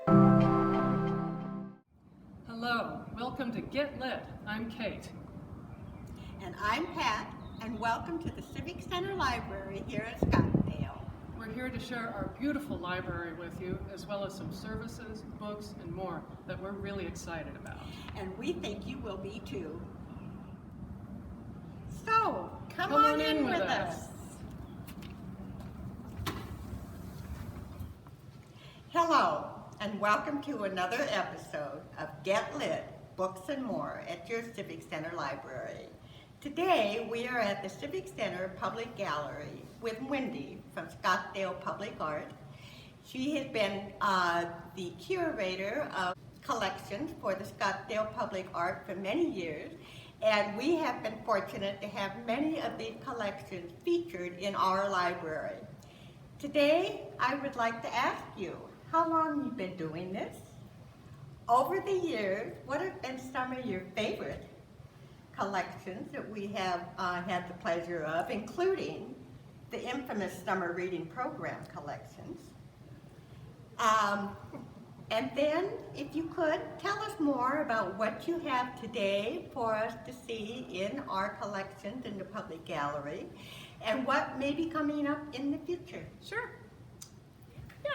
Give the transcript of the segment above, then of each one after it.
Hello, welcome to Get Lit. I'm Kate. And I'm Pat, and welcome to the Civic Center Library here at Scottsdale. We're here to share our beautiful library with you, as well as some services, books, and more that we're really excited about. And we think you will be too. So, come on in in with with us. us. Hello, and welcome to another episode of Get Lit, Books and More at your Civic Center Library. Today, we are at the Civic Center Public Gallery with Wendy from Scottsdale Public Art. She has been the curator of collections for the Scottsdale Public Art for many years, and we have been fortunate to have many of these collections featured in our library. Today, I would like to ask you, how long you've been doing this? Over the years, what have been some of your favorite collections that we have had the pleasure of, including the infamous summer reading program collections? And then, if you could, tell us more about what you have today for us to see in our collections in the public gallery, and what may be coming up in the future. Sure.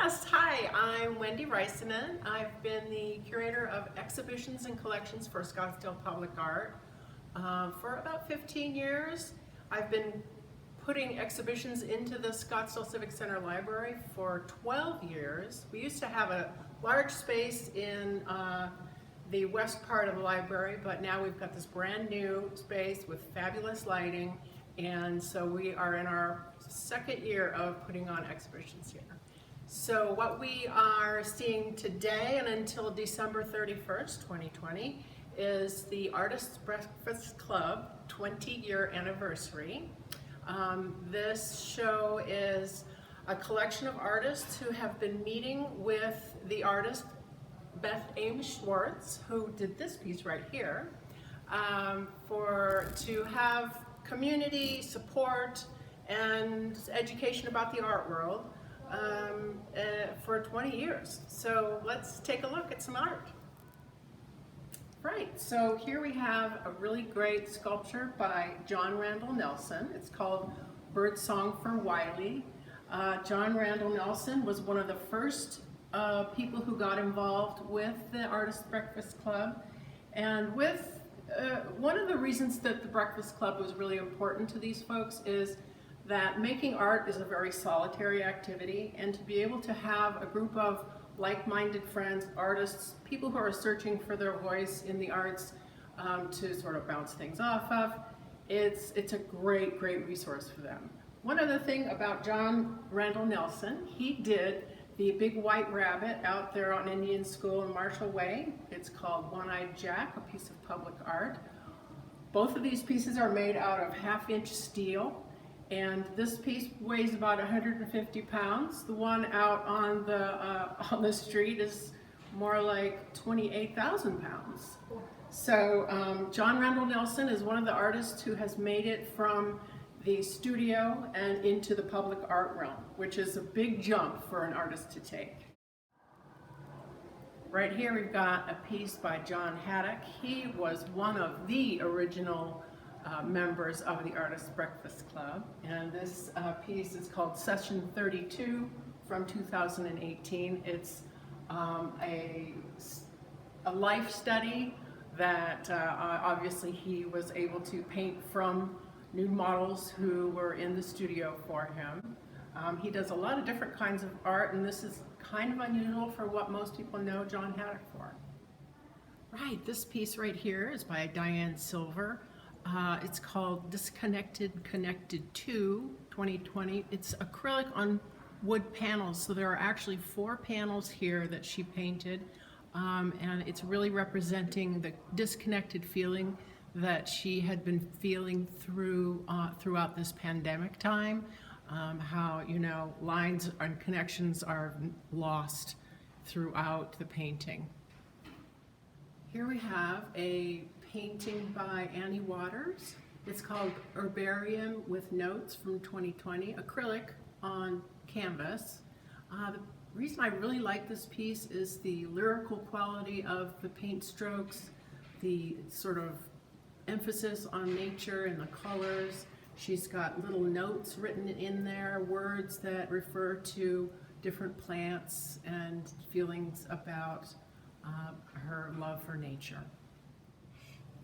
Yes, hi, I'm Wendy Raisanen. I've been the curator of exhibitions and collections for Scottsdale Public Art for about 15 years. I've been putting exhibitions into the Scottsdale Civic Center Library for 12 years. We used to have a large space in the west part of the library, but now we've got this brand new space with fabulous lighting, and so we are in our second year of putting on exhibitions here. So what we are seeing today and until December 31st, 2020, is the Artists Breakfast Club 20-year anniversary. This show is a collection of artists who have been meeting with the artist Beth Ames Schwartz, who did this piece right here, to have community support and education about the art world for 20 years. So let's take a look at some art. Right, so here we have a really great sculpture by John Randall Nelson. It's called Birdsong for Wiley. John Randall Nelson was one of the first people who got involved with the Artists Breakfast Club. And with one of the reasons that the Breakfast Club was really important to these folks is that making art is a very solitary activity, and to be able to have a group of like-minded friends, artists, people who are searching for their voice in the arts to sort of bounce things off of, it's a great resource for them. One other thing about John Randall Nelson, he did the big white rabbit out there on Indian School and Marshall Way. It's called One-Eyed Jack, a piece of public art. Both of these pieces are made out of half-inch steel, and this piece weighs about 150 pounds. The one out on the street is more like 28,000 pounds. So John Randall Nelson is one of the artists who has made it from the studio and into the public art realm, which is a big jump for an artist to take. Right here we've got a piece by John Haddock. He was one of the original members of the Artists Breakfast Club, and this piece is called Session 32 from 2018. It's a life study that obviously he was able to paint from nude models who were in the studio for him. He does a lot of different kinds of art, and this is kind of unusual for what most people know John Haddock for. Right, this piece right here is by Diane Silver. It's called Disconnected Connected to 2020. It's acrylic on wood panels, so there are actually 4 panels here that she painted, and it's really representing the disconnected feeling that she had been feeling throughout this pandemic time. How, you know, lines and connections are lost throughout the painting. Here we have a painting by Annie Waters. It's called Herbarium with Notes from 2020, acrylic on canvas. The reason I really like this piece is the lyrical quality of the paint strokes, the sort of emphasis on nature and the colors. She's got little notes written in there, words that refer to different plants and feelings about her love for nature.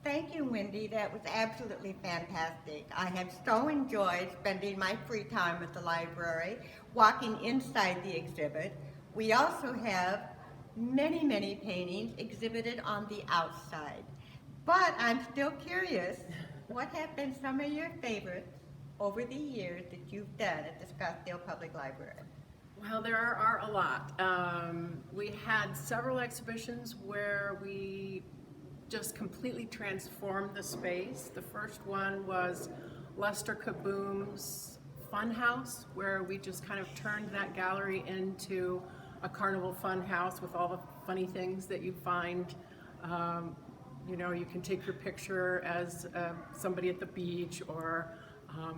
Thank you, Wendy. That was absolutely fantastic. I have so enjoyed spending my free time at the library, walking inside the exhibit. We also have many, many paintings exhibited on the outside. But I'm still curious, what have been some of your favorites over the years that you've done at the Scottsdale Public Library? Well, there are a lot. We had several exhibitions where we just completely transformed the space. The first one was Lester Kaboom's Funhouse, where we just kind of turned that gallery into a carnival fun house with all the funny things that you find. You know, you can take your picture as somebody at the beach, or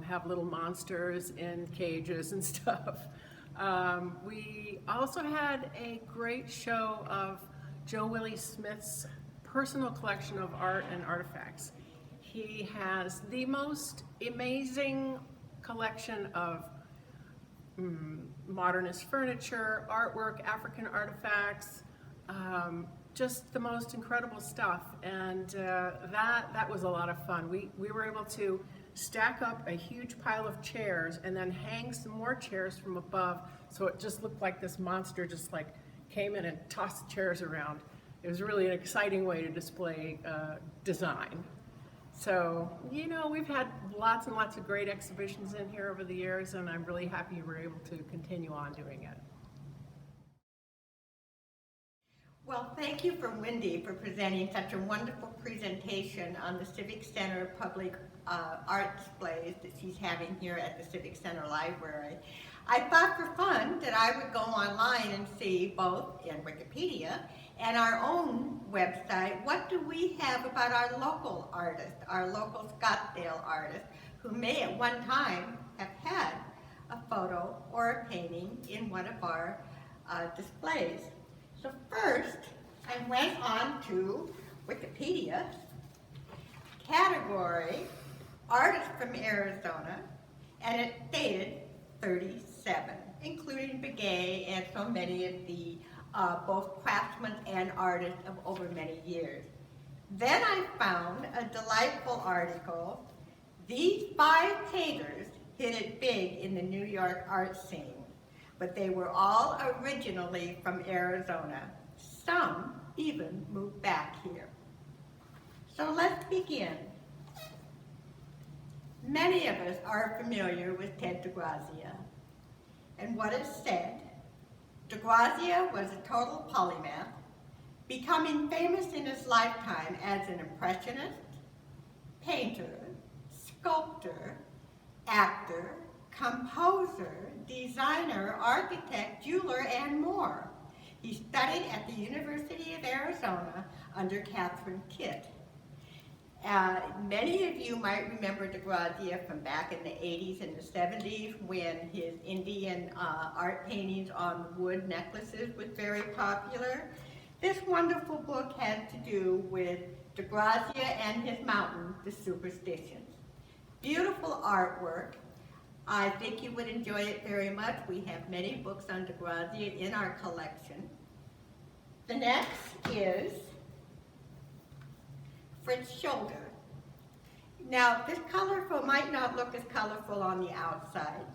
have little monsters in cages and stuff. We also had a great show of Joe Willie Smith's personal collection of art and artifacts. He has the most amazing collection of modernist furniture, artwork, African artifacts, just the most incredible stuff. And that was a lot of fun. We were able to stack up a huge pile of chairs and then hang some more chairs from above, so it just looked like this monster just like came in and tossed the chairs around. It was really an exciting way to display design. So, you know, we've had lots and lots of great exhibitions in here over the years, and I'm really happy we're able to continue on doing it. Well, thank you for Wendy for presenting such a wonderful presentation on the Civic Center Public Art displays that she's having here at the Civic Center Library. I thought for fun that I would go online and see, both in Wikipedia and our own website, what do we have about our local artists, our local Scottsdale artists, who may at one time have had a photo or a painting in one of our displays. So first, I went on to Wikipedia, category, artist from Arizona, and it stated 37, including Begay and so many of the both craftsmen and artists of over many years. Then I found a delightful article. These 5 painters hit it big in the New York art scene, but they were all originally from Arizona. Some even moved back here. So let's begin. Many of us are familiar with Ted DeGrazia, and what is said. DeGrazia was a total polymath, becoming famous in his lifetime as an impressionist, painter, sculptor, actor, composer, designer, architect, jeweler, and more. He studied at the University of Arizona under Catherine Kitt. Many of you might remember DeGrazia from back in the 80s and the 70s when his Indian art paintings on wood necklaces was very popular. This wonderful book has to do with DeGrazia and his mountain, The Superstitions. Beautiful artwork. I think you would enjoy it very much. We have many books on DeGrazia in our collection. The next is Fritz Shoulder. Now, this colorful might not look as colorful on the outside,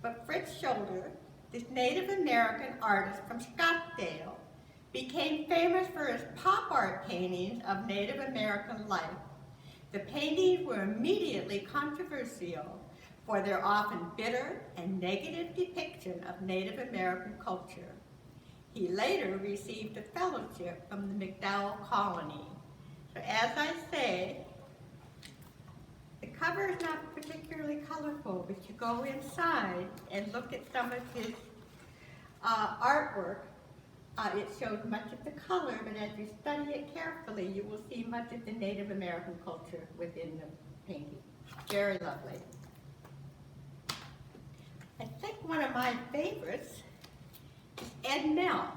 but Fritz Shoulder, this Native American artist from Scottsdale, became famous for his pop art paintings of Native American life. The paintings were immediately controversial for their often bitter and negative depiction of Native American culture. He later received a fellowship from the McDowell Colony. So as I say, the cover is not particularly colorful, but you go inside and look at some of his artwork. It shows much of the color, but as you study it carefully, you will see much of the Native American culture within the painting. Very lovely. I think one of my favorites Ed Mell.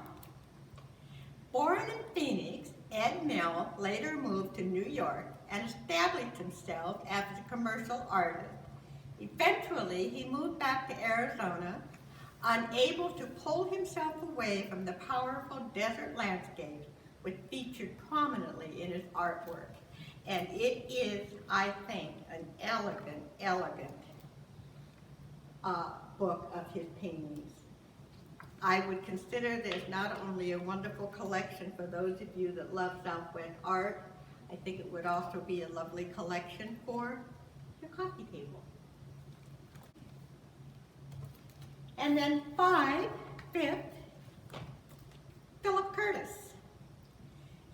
Born in Phoenix, Ed Mell later moved to New York and established himself as a commercial artist. Eventually, he moved back to Arizona, unable to pull himself away from the powerful desert landscapes which featured prominently in his artwork. And it is, I think, an elegant book of his paintings. I would consider this not only a wonderful collection for those of you that love Southwest art, I think it would also be a lovely collection for your coffee table. And then fifth, Philip Curtis.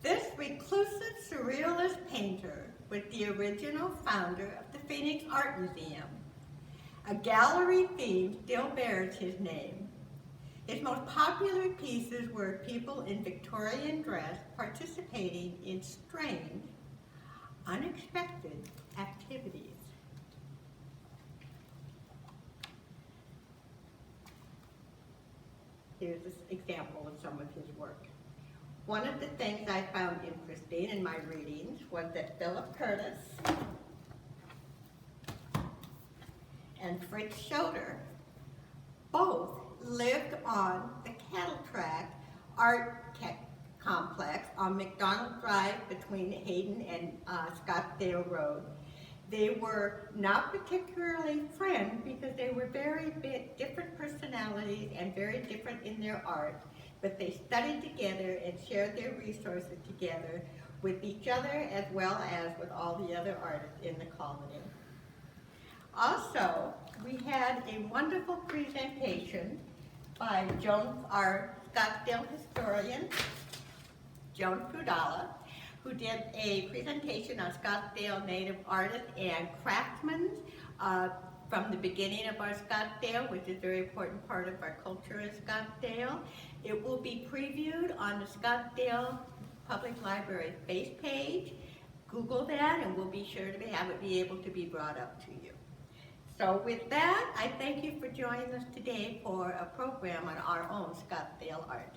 This reclusive surrealist painter was the original founder of the Phoenix Art Museum. A gallery theme still bears his name. His most popular pieces were people in Victorian dress participating in strange, unexpected activities. Here's an example of some of his work. One of the things I found interesting in my readings was that Philip Curtis and Fritz Schoeder both lived on the Cattle Track Art Complex on McDonald Drive between Hayden and Scottsdale Road. They were not particularly friends because they were very different personalities and very different in their art, but they studied together and shared their resources together with each other as well as with all the other artists in the colony. Also, we had a wonderful presentation by our Scottsdale historian, Joan Frudala, who did a presentation on Scottsdale native artists and craftsmen from the beginning of our Scottsdale, which is a very important part of our culture in Scottsdale. It will be previewed on the Scottsdale Public Library face page. Google that and we'll be sure to have it be able to be brought up to you. So with that, I thank you for joining us today for a program on our own Scottsdale art.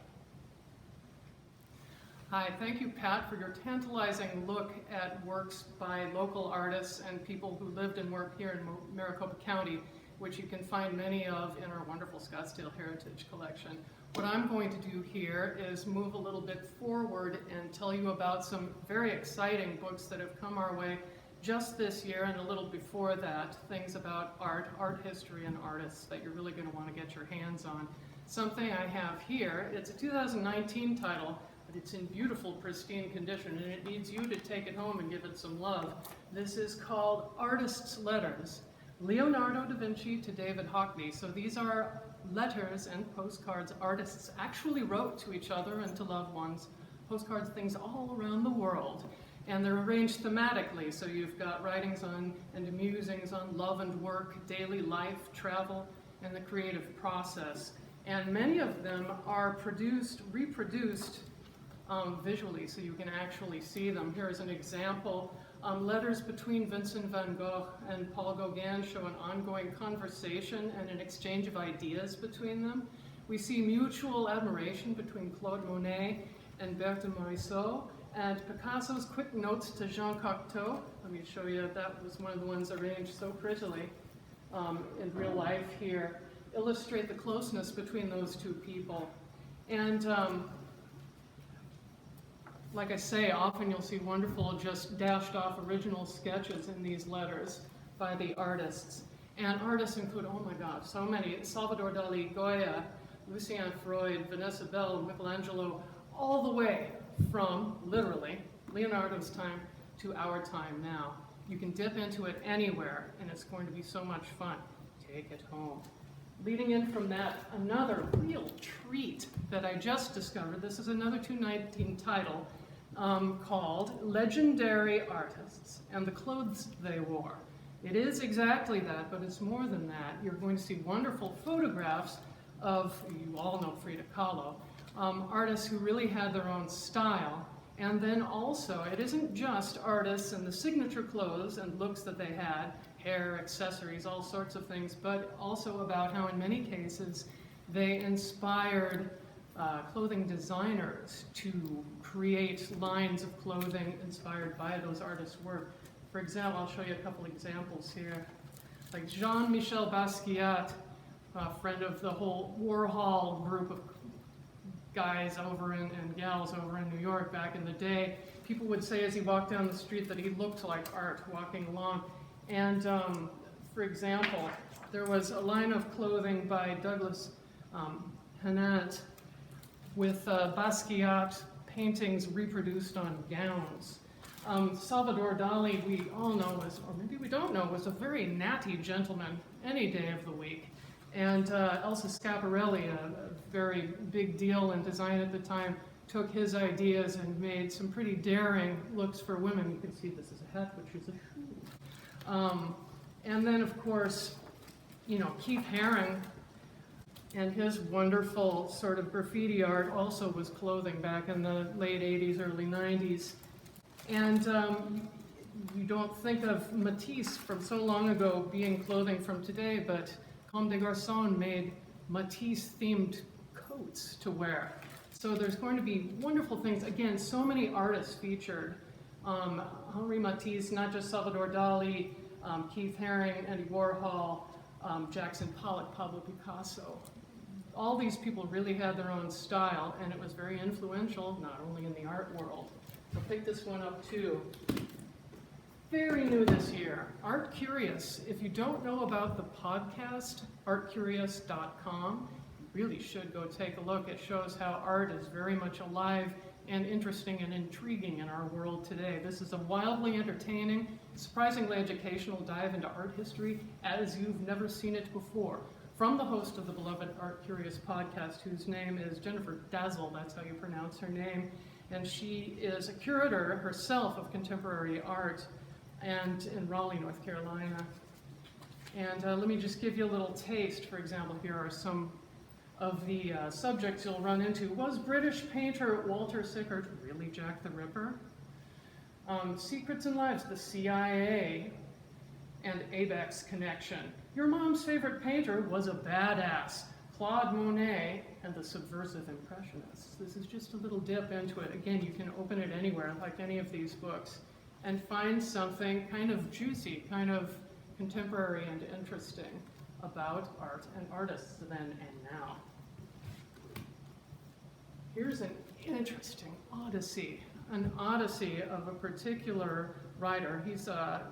Hi, thank you, Pat, for your tantalizing look at works by local artists and people who lived and worked here in Maricopa County, which you can find many of in our wonderful Scottsdale Heritage Collection. What I'm going to do here is move a little bit forward and tell you about some very exciting books that have come our way just this year and a little before that, things about art history, and artists that you're really going to want to get your hands on. Something I have here, it's a 2019 title, but it's in beautiful, pristine condition, and it needs you to take it home and give it some love. This is called Artist's Letters, Leonardo da Vinci to David Hockney. So these are letters and postcards artists actually wrote to each other and to loved ones, postcards, things all around the world. And they're arranged thematically, so you've got writings on and musings on love and work, daily life, travel, and the creative process. And many of them are reproduced visually, so you can actually see them. Here is an example. Letters between Vincent van Gogh and Paul Gauguin show an ongoing conversation and an exchange of ideas between them. We see mutual admiration between Claude Monet and Berthe Morisot, and Picasso's quick notes to Jean Cocteau. Let me show you, that was one of the ones arranged so prettily in real life here, illustrate the closeness between those two people. And like I say, often you'll see wonderful, just dashed off original sketches in these letters by the artists. And artists include, oh my gosh, so many, Salvador Dali, Goya, Lucien Freud, Vanessa Bell, Michelangelo, all the way from, literally, Leonardo's time to our time now. You can dip into it anywhere, and it's going to be so much fun. Take it home. Leading in from that, another real treat that I just discovered. This is another 2019 title called Legendary Artists and the Clothes They Wore. It is exactly that, but it's more than that. You're going to see wonderful photographs of, you all know Frida Kahlo, artists who really had their own style. And then also, it isn't just artists and the signature clothes and looks that they had, hair, accessories, all sorts of things, but also about how in many cases They inspired clothing designers to create lines of clothing inspired by those artists' work. For example, I'll show you a couple examples here. Like Jean-Michel Basquiat, a friend of the whole Warhol group of guys over in, and gals over in New York back in the day. People would say as he walked down the street that he looked like art walking along. And for example, there was a line of clothing by Douglas Hennant with Basquiat paintings reproduced on gowns. Salvador Dali, we all know was, or maybe we don't know, was a very natty gentleman any day of the week. And Elsa Schiaparelli, a very big deal in design at the time, took his ideas and made some pretty daring looks for women. You can see this is a hat, which is a shoe. And then, of course, you know, Keith Haring and his wonderful sort of graffiti art also was clothing back in the late 80s, early 90s. And you don't think of Matisse from so long ago being clothing from today, but Comme des Garçons made Matisse-themed coats to wear. So there's going to be wonderful things. Again, so many artists featured. Henri Matisse, not just Salvador Dali, Keith Haring, Andy Warhol, Jackson Pollock, Pablo Picasso. All these people really had their own style, and it was very influential, not only in the art world. I'll pick this one up too. Very new this year, Art Curious. If you don't know about the podcast, artcurious.com, you really should go take a look. It shows how art is very much alive and interesting and intriguing in our world today. This is a wildly entertaining, surprisingly educational dive into art history as you've never seen it before. From the host of the beloved Art Curious podcast, whose name is Jennifer Dazzle, that's how you pronounce her name, and she is a curator herself of contemporary art and in Raleigh, North Carolina. And let me just give you a little taste. For example, here are some of the subjects you'll run into. Was British painter Walter Sickert really Jack the Ripper? Secrets and Lives, the CIA and ABEX connection. Your mom's favorite painter was a badass, Claude Monet and the Subversive Impressionists. This is just a little dip into it. Again, you can open it anywhere, like any of these books, and find something kind of juicy, kind of contemporary and interesting about art and artists then and now. Here's an interesting odyssey, an odyssey of a particular writer. He's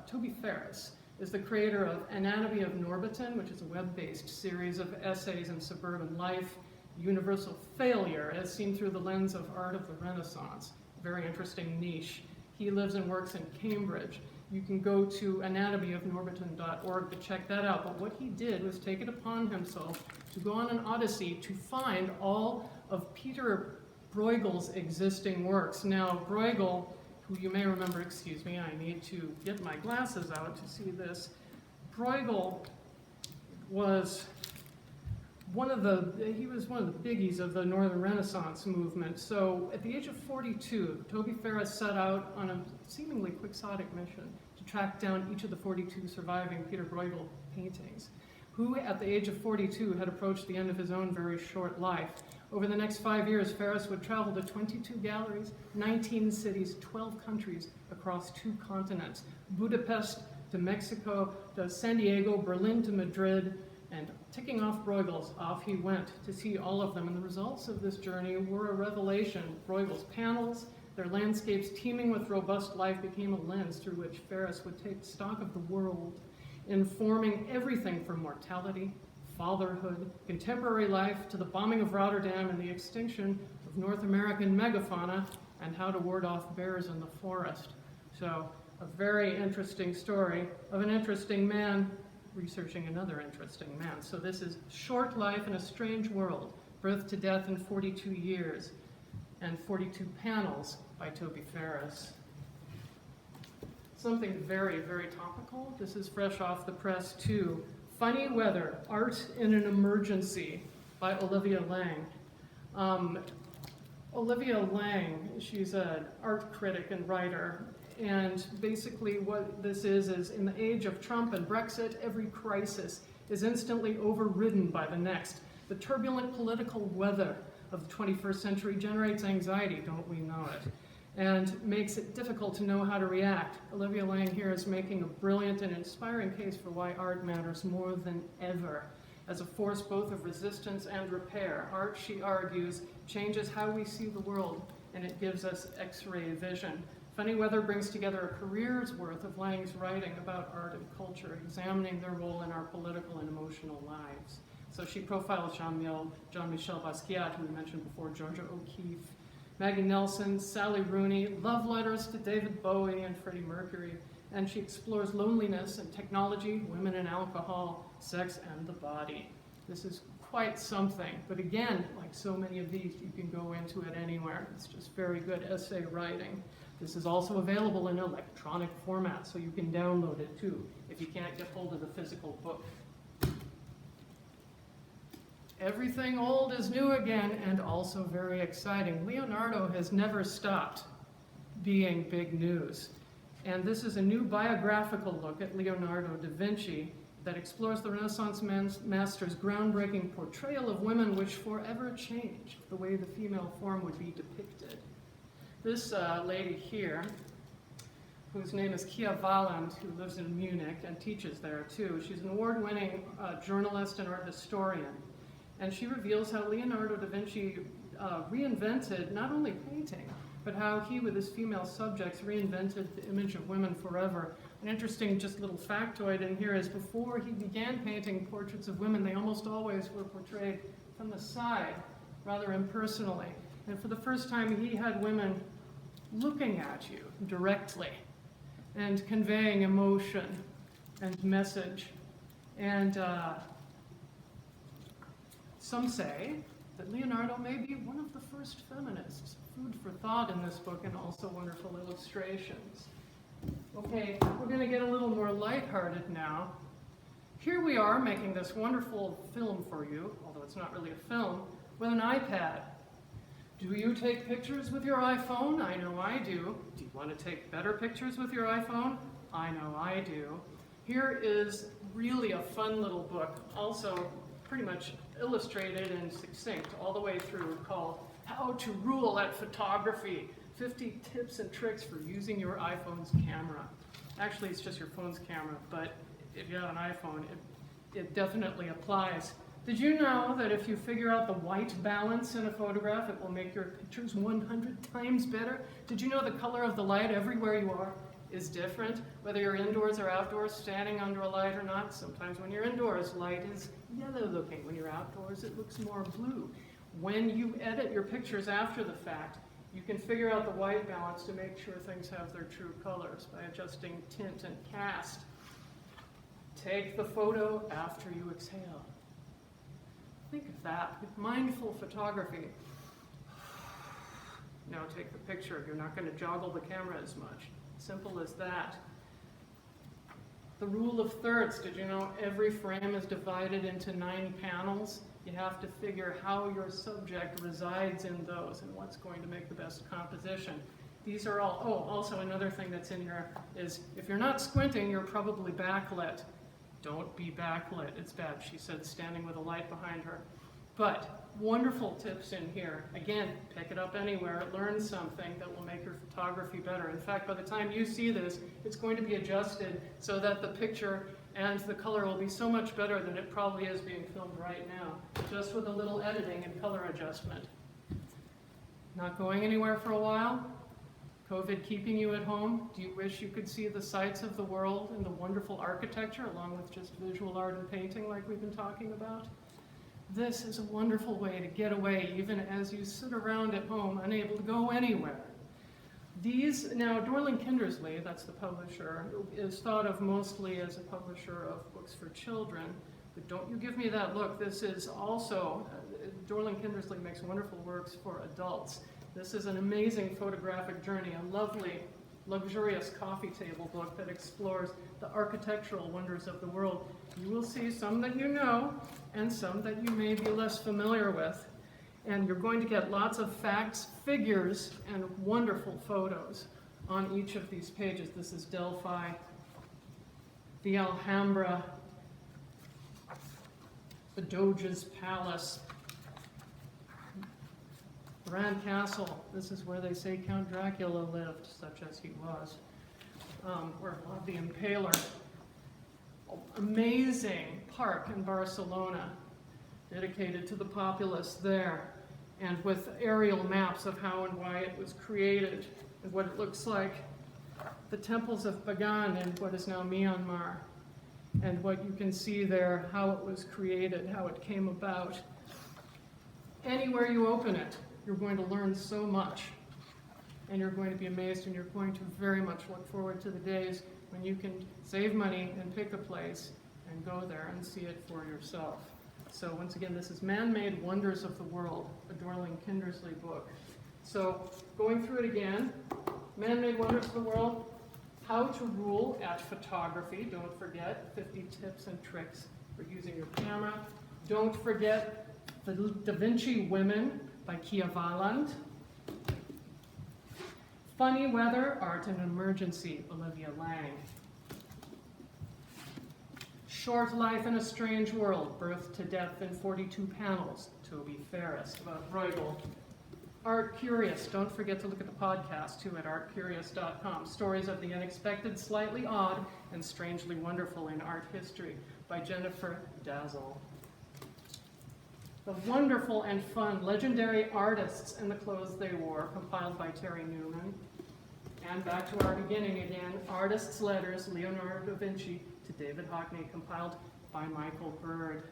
Toby Ferris is the creator of Anatomy of Norbiton, which is a web-based series of essays in suburban life, universal failure as seen through the lens of art of the Renaissance. Very interesting niche. He lives and works in Cambridge. You can go to anatomyofnorbiton.org to check that out. But what he did was take it upon himself to go on an odyssey to find all of Peter Bruegel's existing works. Now, Bruegel, who you may remember, excuse me, I need to get my glasses out to see this. Bruegel was one of the biggies of the Northern Renaissance movement. So at the age of 42, Toby Ferris set out on a seemingly quixotic mission to track down each of the 42 surviving Peter Bruegel paintings, who at the age of 42 had approached the end of his own very short life. Over the next 5 years, Ferris would travel to 22 galleries, 19 cities, 12 countries across 2 continents, Budapest to Mexico, to San Diego, Berlin to Madrid, and ticking off Bruegel's, off he went to see all of them. And the results of this journey were a revelation. Bruegel's panels, their landscapes teeming with robust life, became a lens through which Ferris would take stock of the world, informing everything from mortality, fatherhood, contemporary life, to the bombing of Rotterdam and the extinction of North American megafauna, and how to ward off bears in the forest. So, a very interesting story of an interesting man researching another interesting man. So this is Short Life in a Strange World, Birth to Death in 42 Years, and 42 Panels by Toby Ferris. Something very, very topical. This is fresh off the press too. Funny Weather, Art in an Emergency by Olivia Lang. Olivia Lang, she's an art critic and writer, and basically what this is in the age of Trump and Brexit, every crisis is instantly overridden by the next. The turbulent political weather of the 21st century generates anxiety, don't we know it? And makes it difficult to know how to react. Olivia Lang here is making a brilliant and inspiring case for why art matters more than ever. As a force both of resistance and repair, art, she argues, changes how we see the world, and it gives us X-ray vision. Funny Weather brings together a career's worth of Lang's writing about art and culture, examining their role in our political and emotional lives. So she profiles Jean-Michel Basquiat, who we mentioned before, Georgia O'Keeffe, Maggie Nelson, Sally Rooney, love letters to David Bowie and Freddie Mercury, and she explores loneliness and technology, women and alcohol, sex and the body. This is quite something, but again, like so many of these, you can go into it anywhere. It's just very good essay writing. This is also available in electronic format, so you can download it too, if you can't get hold of the physical book. Everything old is new again, and also very exciting. Leonardo has never stopped being big news. And this is a new biographical look at Leonardo da Vinci that explores the Renaissance master's groundbreaking portrayal of women, which forever changed the way the female form would be depicted. This lady here, whose name is Kia Valland, who lives in Munich and teaches there too. She's an award-winning journalist and art historian. And she reveals how Leonardo da Vinci reinvented not only painting, but how he, with his female subjects, reinvented the image of women forever. An interesting just little factoid in here is before he began painting portraits of women, they almost always were portrayed from the side, rather impersonally. And for the first time, he had women looking at you directly and conveying emotion and message. And some say that Leonardo may be one of the first feminists. Food for thought in this book, and also wonderful illustrations. Okay, we're going to get a little more lighthearted now. Here we are making this wonderful film for you, although it's not really a film, with an iPad. Do you take pictures with your iPhone? I know I do. Do you want to take better pictures with your iPhone? I know I do. Here is really a fun little book, also pretty much illustrated and succinct all the way through, called How to Rule at Photography, 50 Tips and Tricks for Using Your iPhone's Camera. Actually, it's just your phone's camera, but if you have an iPhone, it definitely applies. Did you know that if you figure out the white balance in a photograph, it will make your pictures 100 times better? Did you know the color of the light everywhere you are is different, whether you're indoors or outdoors, standing under a light or not? Sometimes when you're indoors, light is yellow looking. When you're outdoors, it looks more blue. When you edit your pictures after the fact, you can figure out the white balance to make sure things have their true colors by adjusting tint and cast. Take the photo after you exhale. Think of that, with mindful photography. Now take the picture. You're not going to joggle the camera as much. Simple as that. The rule of thirds. Did you know every frame is divided into 9 panels? You have to figure how your subject resides in those and what's going to make the best composition. These are all, oh, also another thing that's in here is if you're not squinting, you're probably backlit. Don't be backlit, it's bad, she said, standing with a light behind her. But wonderful tips in here. Again, pick it up anywhere, learn something that will make your photography better. In fact, by the time you see this, it's going to be adjusted so that the picture and the color will be so much better than it probably is being filmed right now, just with a little editing and color adjustment. Not going anywhere for a while? COVID keeping you at home? Do you wish you could see the sights of the world and the wonderful architecture along with just visual art and painting like we've been talking about? This is a wonderful way to get away even as you sit around at home unable to go anywhere. These, now Dorling Kindersley, that's the publisher, is thought of mostly as a publisher of books for children, but don't you give me that look. This is also, Dorling Kindersley makes wonderful works for adults. This is an amazing photographic journey, a lovely, luxurious coffee table book that explores the architectural wonders of the world. You will see some that you know and some that you may be less familiar with. And you're going to get lots of facts, figures, and wonderful photos on each of these pages. This is Delphi, the Alhambra, the Doge's Palace. Grand Castle, this is where they say Count Dracula lived, such as he was, or the Impaler. Amazing park in Barcelona, dedicated to the populace there, and with aerial maps of how and why it was created and what it looks like. The temples of Bagan in what is now Myanmar, and what you can see there, how it was created, how it came about. Anywhere you open it, you're going to learn so much, and you're going to be amazed, and you're going to very much look forward to the days when you can save money and pick a place and go there and see it for yourself. So once again, this is Man-Made Wonders of the World, a Dorling Kindersley book. So going through it again, Man-Made Wonders of the World, How to Rule at Photography. Don't forget 50 tips and tricks for using your camera. Don't forget The Da Vinci Women by Kia Valland. Funny Weather, Art and Emergency, Olivia Lang. Short Life in a Strange World, Birth to Death in 42 Panels, Toby Ferris, about Bruegel. Art Curious, don't forget to look at the podcast too at artcurious.com. Stories of the unexpected, slightly odd, and strangely wonderful in art history by Jennifer Dazzle. The Wonderful and Fun Legendary Artists and the Clothes They Wore, compiled by Terry Newman. And back to our beginning again, Artists' Letters, Leonardo da Vinci to David Hockney, compiled by Michael Bird.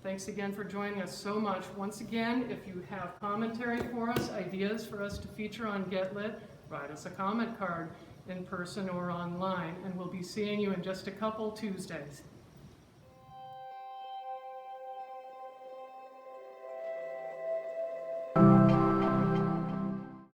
Thanks again for joining us so much. Once again, if you have commentary for us, ideas for us to feature on Get Lit, write us a comment card in person or online, and we'll be seeing you in just a couple Tuesdays.